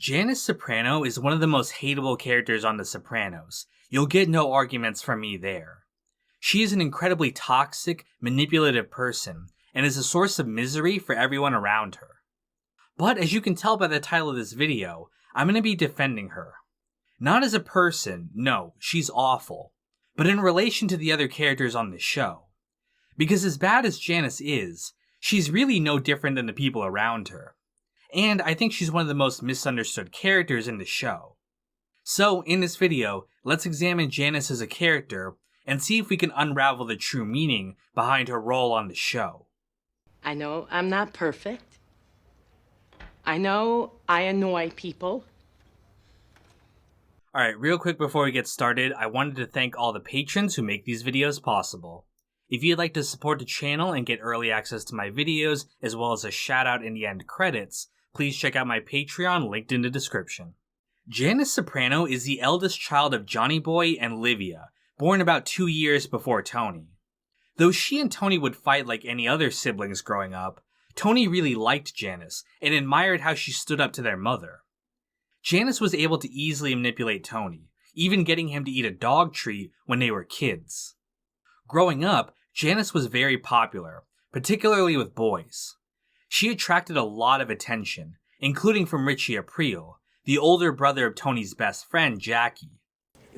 Janice Soprano is one of the most hateable characters on The Sopranos. You'll get no arguments from me there. She is an incredibly toxic, manipulative person, and is a source of misery for everyone around her. But as you can tell by the title of this video, I'm going to be defending her. Not as a person, no, she's awful, but in relation to the other characters on this show. Because as bad as Janice is, she's really no different than the people around her. And I think she's one of the most misunderstood characters in the show. So, in this video, let's examine Janice as a character and see if we can unravel the true meaning behind her role on the show. I know I'm not perfect. I know I annoy people. Alright, real quick before we get started, I wanted to thank all the patrons who make these videos possible. If you'd like to support the channel and get early access to my videos, as well as a shout out in the end credits, please check out my Patreon linked in the description. Janice Soprano is the eldest child of Johnny Boy and Livia, born about 2 years before Tony. Though she and Tony would fight like any other siblings growing up, Tony really liked Janice and admired how she stood up to their mother. Janice was able to easily manipulate Tony, even getting him to eat a dog treat when they were kids. Growing up, Janice was very popular, particularly with boys. She attracted a lot of attention, including from Richie Aprile, the older brother of Tony's best friend, Jackie.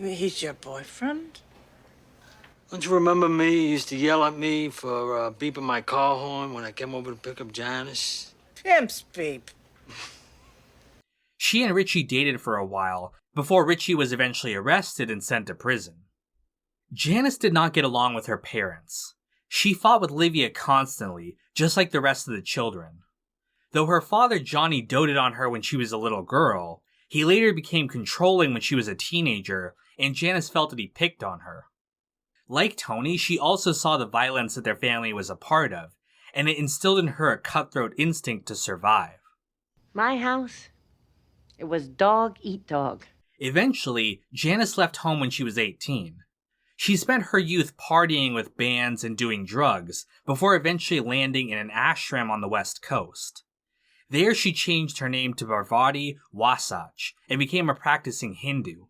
He's your boyfriend? Don't you remember me? You used to yell at me for beeping my car horn when I came over to pick up Janice. Pimp's beep. She and Richie dated for a while, before Richie was eventually arrested and sent to prison. Janice did not get along with her parents. She fought with Livia constantly, just like the rest of the children. Though her father Johnny doted on her when she was a little girl, he later became controlling when she was a teenager, and Janice felt that he picked on her. Like Tony, she also saw the violence that their family was a part of, and it instilled in her a cutthroat instinct to survive. My house, it was dog eat dog. Eventually, Janice left home when she was 18. She spent her youth partying with bands and doing drugs, before eventually landing in an ashram on the west coast. There she changed her name to Parvati Wasatch, and became a practicing Hindu.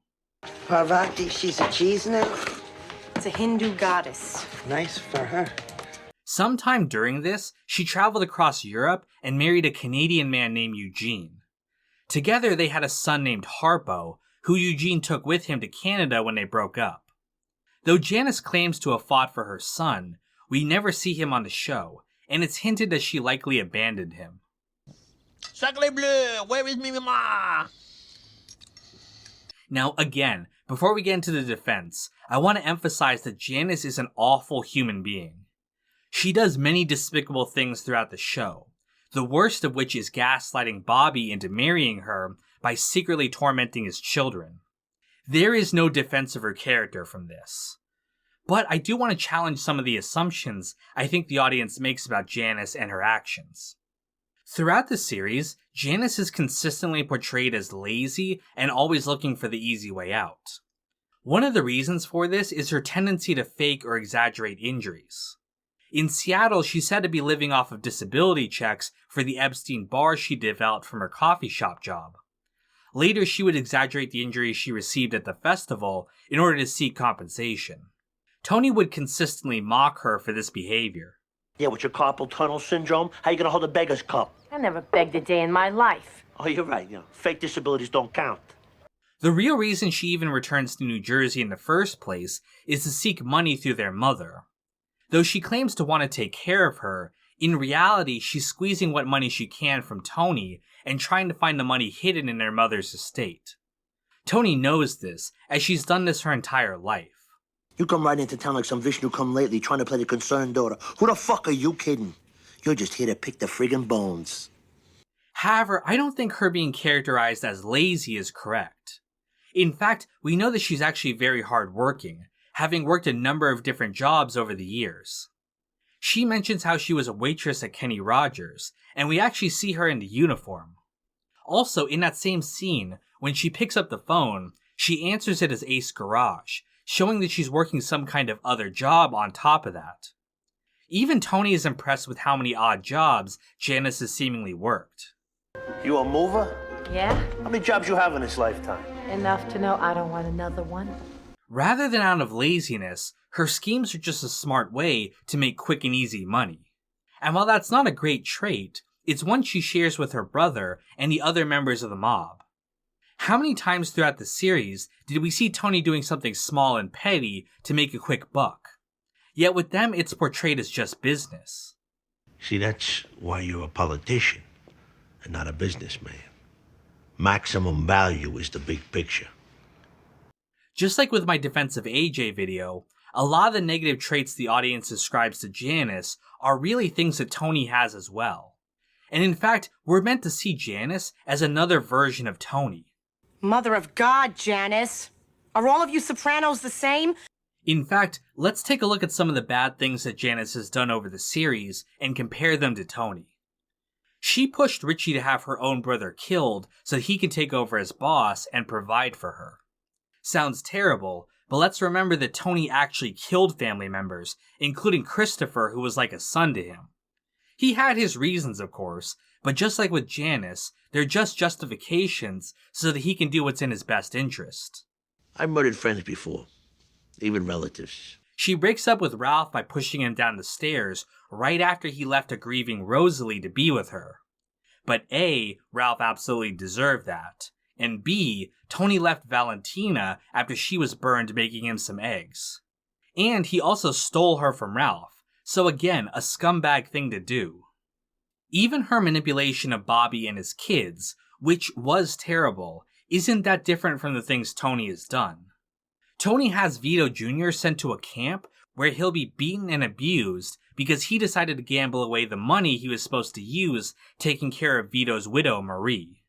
Parvati, she's a cheese now? It's a Hindu goddess. Nice for her. Sometime during this, she traveled across Europe and married a Canadian man named Eugene. Together they had a son named Harpo, who Eugene took with him to Canada when they broke up. Though Janice claims to have fought for her son, we never see him on the show, and it's hinted that she likely abandoned him. Sacre bleu, where is me mama? Now again, before we get into the defense, I want to emphasize that Janice is an awful human being. She does many despicable things throughout the show, the worst of which is gaslighting Bobby into marrying her by secretly tormenting his children. There is no defense of her character from this. But I do want to challenge some of the assumptions I think the audience makes about Janice and her actions. Throughout the series, Janice is consistently portrayed as lazy and always looking for the easy way out. One of the reasons for this is her tendency to fake or exaggerate injuries. In Seattle, she's said to be living off of disability checks for the Epstein bars she developed from her coffee shop job. Later, she would exaggerate the injuries she received at the festival in order to seek compensation. Tony would consistently mock her for this behavior. Yeah, with your carpal tunnel syndrome, how you gonna hold a beggar's cup? I never begged a day in my life. Oh, you're right, fake disabilities don't count. The real reason she even returns to New Jersey in the first place is to seek money through their mother. Though she claims to want to take care of her, in reality she's squeezing what money she can from Tony and trying to find the money hidden in their mother's estate. Tony knows this, as she's done this her entire life. You come right into town like some Vishnu come lately trying to play the concerned daughter. Who the fuck are you kidding? You're just here to pick the friggin' bones. However, I don't think her being characterized as lazy is correct. In fact, we know that she's actually very hardworking, having worked a number of different jobs over the years. She mentions how she was a waitress at Kenny Rogers, and we actually see her in the uniform. Also, in that same scene, when she picks up the phone, she answers it as Ace Garage, showing that she's working some kind of other job on top of that. Even Tony is impressed with how many odd jobs Janice has seemingly worked. You a mover? Yeah? How many jobs you have in this lifetime? Enough to know I don't want another one. Rather than out of laziness, her schemes are just a smart way to make quick and easy money. And while that's not a great trait, it's one she shares with her brother and the other members of the mob. How many times throughout the series did we see Tony doing something small and petty to make a quick buck? Yet with them, it's portrayed as just business. See, that's why you're a politician and not a businessman. Maximum value is the big picture. Just like with my defense of AJ video, a lot of the negative traits the audience ascribes to Janice are really things that Tony has as well. And in fact, we're meant to see Janice as another version of Tony. Mother of God, Janice. Are all of you Sopranos the same? In fact, let's take a look at some of the bad things that Janice has done over the series and compare them to Tony. She pushed Richie to have her own brother killed so that he could take over as boss and provide for her. Sounds terrible, but let's remember that Tony actually killed family members, including Christopher, who was like a son to him. He had his reasons, of course, but just like with Janice, they're just justifications so that he can do what's in his best interest. I've murdered friends before, even relatives. She breaks up with Ralph by pushing him down the stairs right after he left a grieving Rosalie to be with her. But A, Ralph absolutely deserved that, and B, Tony left Valentina after she was burned making him some eggs. And he also stole her from Ralph, so again, a scumbag thing to do. Even her manipulation of Bobby and his kids, which was terrible, isn't that different from the things Tony has done. Tony has Vito Jr. sent to a camp where he'll be beaten and abused because he decided to gamble away the money he was supposed to use taking care of Vito's widow, Marie.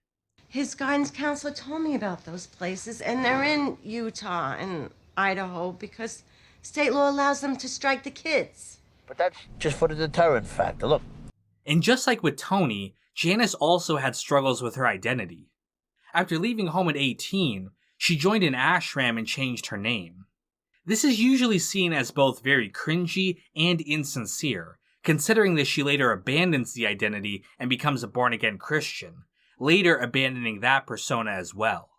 His guidance counselor told me about those places, and they're in Utah and Idaho because state law allows them to strike the kids. But that's just for the deterrent factor. Look. And just like with Tony, Janice also had struggles with her identity. After leaving home at 18, she joined an ashram and changed her name. This is usually seen as both very cringy and insincere, considering that she later abandons the identity and becomes a born-again Christian, later abandoning that persona as well.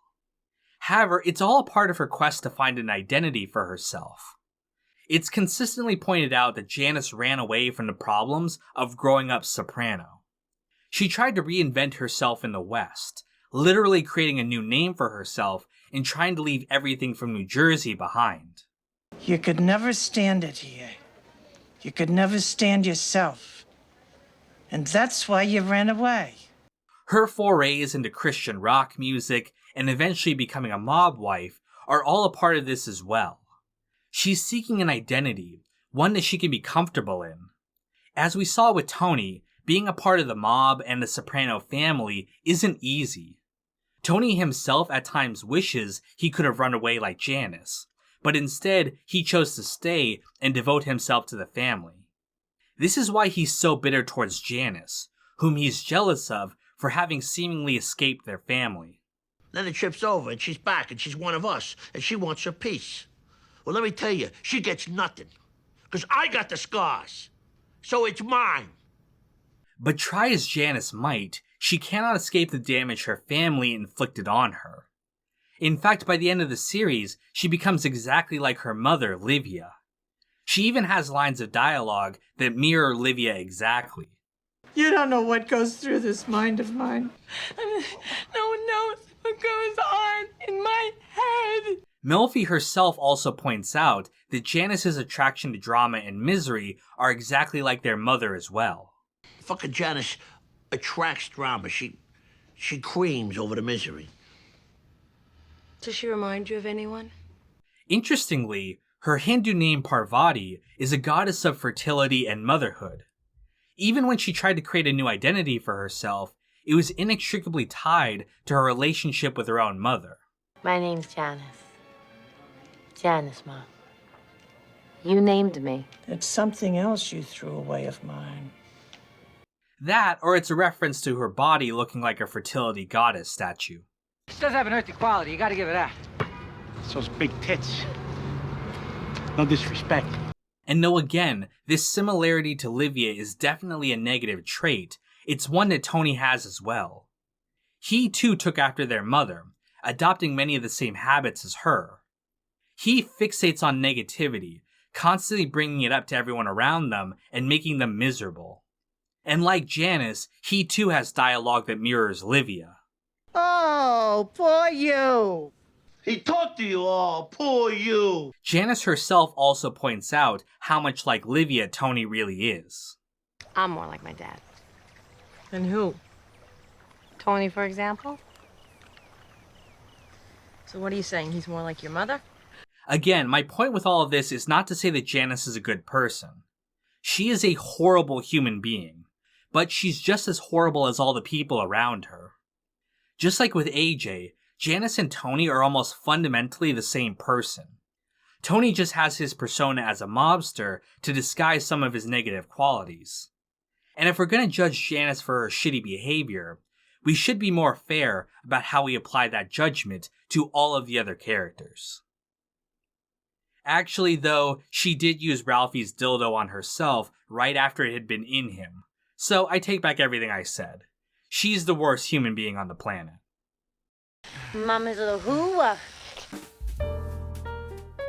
However, it's all a part of her quest to find an identity for herself. It's consistently pointed out that Janice ran away from the problems of growing up soprano. She tried to reinvent herself in the West, literally creating a new name for herself and trying to leave everything from New Jersey behind. You could never stand it here. You could never stand yourself. And that's why you ran away. Her forays into Christian rock music and eventually becoming a mob wife are all a part of this as well. She's seeking an identity, one that she can be comfortable in. As we saw with Tony, being a part of the mob and the Soprano family isn't easy. Tony himself at times wishes he could have run away like Janice, but instead he chose to stay and devote himself to the family. This is why he's so bitter towards Janice, whom he's jealous of for having seemingly escaped their family. Then the trip's over and she's back and she's one of us and she wants her peace. Well, let me tell you, she gets nothing. Because I got the scars. So it's mine. But try as Janice might, she cannot escape the damage her family inflicted on her. In fact, by the end of the series, she becomes exactly like her mother, Livia. She even has lines of dialogue that mirror Livia exactly. You don't know what goes through this mind of mine. No one knows what goes on in my head. Melfi herself also points out that Janice's attraction to drama and misery are exactly like their mother as well. Fucking Janice attracts drama. She creams over the misery. Does she remind you of anyone? Interestingly, her Hindu name Parvati is a goddess of fertility and motherhood. Even when she tried to create a new identity for herself, it was inextricably tied to her relationship with her own mother. My name's Janice. Janice, Mom. You named me. It's something else you threw away of mine. That, or it's a reference to her body looking like a fertility goddess statue. She does have an earthy quality, you gotta give her that. It's those big tits. No disrespect. And though again, this similarity to Livia is definitely a negative trait, it's one that Tony has as well. He too took after their mother, adopting many of the same habits as her. He fixates on negativity, constantly bringing it up to everyone around them and making them miserable. And like Janice, he too has dialogue that mirrors Livia. Oh, poor you. He talked to you all, poor you. Janice herself also points out how much like Livia Tony really is. I'm more like my dad. And who? Tony, for example? So what are you saying? He's more like your mother? Again, my point with all of this is not to say that Janice is a good person. She is a horrible human being, but she's just as horrible as all the people around her. Just like with AJ, Janice and Tony are almost fundamentally the same person. Tony just has his persona as a mobster to disguise some of his negative qualities. And if we're going to judge Janice for her shitty behavior, we should be more fair about how we apply that judgment to all of the other characters. Actually, though, she did use Ralphie's dildo on herself right after it had been in him, so I take back everything I said. She's the worst human being on the planet. Mama's little hooah.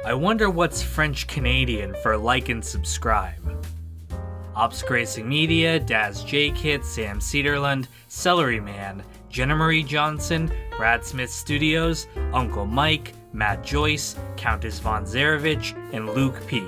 I wonder what's French Canadian for like and subscribe. Ops Gracing Media, Daz J Kit, Sam Cedarland, Celery Man, Jenna Marie Johnson, Brad Smith Studios, Uncle Mike, Matt Joyce, Countess Von Zarevich, and Luke P.